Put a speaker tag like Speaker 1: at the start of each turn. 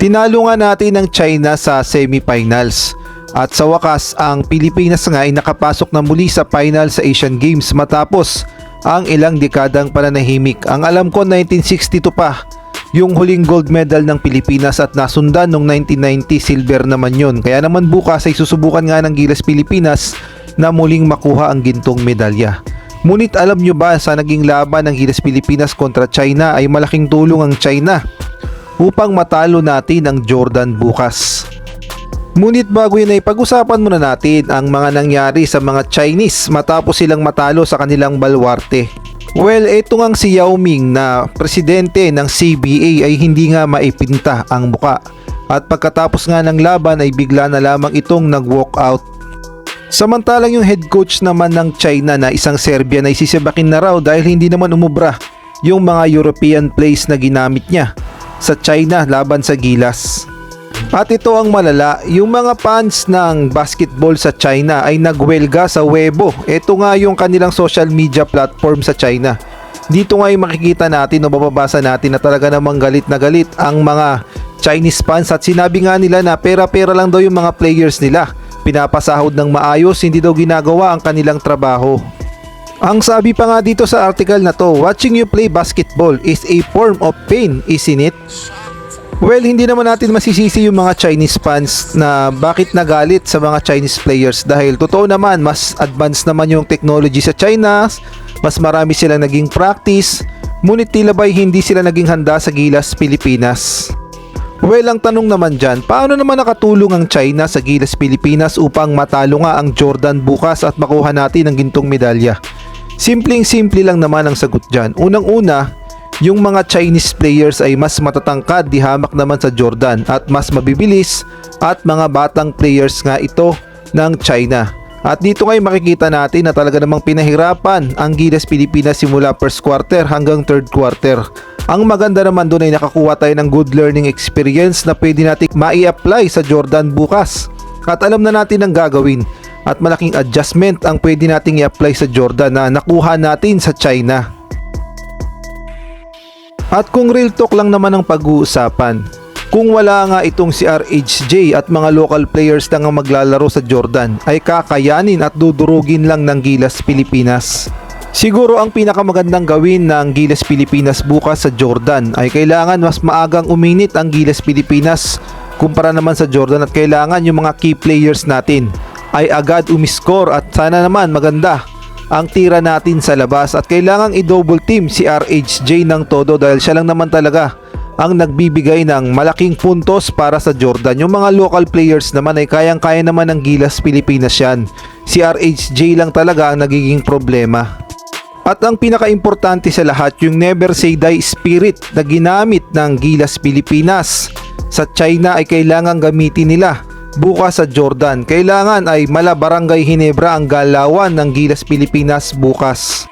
Speaker 1: Tinalo nga natin ng China sa semifinals. At sa wakas, ang Pilipinas nga ay nakapasok na muli sa final sa Asian Games matapos ang ilang dekadang pananahimik. Ang alam ko 1962 pa yung huling gold medal ng Pilipinas at nasundan nung 1990 silver naman yun. Kaya naman bukas ay susubukan nga ng Gilas Pilipinas na muling makuha ang gintong medalya. Ngunit alam nyo ba sa naging laban ng Gilas Pilipinas kontra China ay malaking tulong ang China upang matalo natin ang Jordan bukas. Ngunit bago yun ay pag-usapan muna natin ang mga nangyari sa mga Chinese matapos silang matalo sa kanilang balwarte. Well, ito ngang si Yao Ming na presidente ng CBA ay hindi nga maipinta ang muka. At pagkatapos nga ng laban ay bigla na lamang itong nag-walk out. Samantalang yung head coach naman ng China na isang Serbian ay sisibakin na raw dahil hindi naman umubra yung mga European plays na ginamit niya sa China laban sa Gilas. At ito ang malala, yung mga fans ng basketball sa China ay nagwelga sa Weibo. Ito nga yung kanilang social media platform sa China. Dito nga yung makikita natin o mababasa natin na talaga namang galit na galit ang mga Chinese fans. At sinabi nga nila na pera-pera lang daw yung mga players nila. Pinapasahod ng maayos, hindi daw ginagawa ang kanilang trabaho. Ang sabi pa nga dito sa article na to, watching you play basketball is a form of pain, isn't it? Well, hindi naman natin masisisi yung mga Chinese fans na bakit nagalit sa mga Chinese players dahil totoo naman mas advanced naman yung technology sa China, mas marami silang naging practice, ngunit tila ba'y hindi sila naging handa sa Gilas Pilipinas. Well, ang tanong naman dyan, paano naman nakatulong ang China sa Gilas Pilipinas upang matalo nga ang Jordan bukas at makuha natin ang gintong medalya? Simpleng-simple lang naman ang sagot dyan. Unang-una, yung mga Chinese players ay mas matatangkad di hamak naman sa Jordan at mas mabibilis at mga batang players nga ito ng China. At dito ngay makikita natin na talaga namang pinahirapan ang Gilas Pilipinas simula first quarter hanggang third quarter. Ang maganda naman doon ay nakakuha tayo ng good learning experience na pwede natin mai-apply sa Jordan bukas. At alam na natin ang gagawin at malaking adjustment ang pwede nating i-apply sa Jordan na nakuha natin sa China. At kung real talk lang naman ang pag-uusapan, kung wala nga itong si RHJ at mga local players na nga maglalaro sa Jordan ay kakayanin at dudurugin lang ng Gilas Pilipinas. Siguro ang pinakamagandang gawin ng Gilas Pilipinas bukas sa Jordan ay kailangan mas maagang uminit ang Gilas Pilipinas kumpara naman sa Jordan at kailangan yung mga key players natin ay agad umiscore at sana naman maganda ang tira natin sa labas at kailangang i-double team si RHJ ng todo dahil siya lang naman talaga ang nagbibigay ng malaking puntos para sa Jordan. Yung mga local players naman ay kayang-kaya naman ng Gilas Pilipinas yan. Si RHJ lang talaga ang nagiging problema. At ang pinaka-importante sa lahat, yung never say die spirit na ginamit ng Gilas Pilipinas sa China ay kailangang gamitin nila bukas sa Jordan. Kailangan ay mala Barangay Ginebra ang galawan ng Gilas Pilipinas bukas.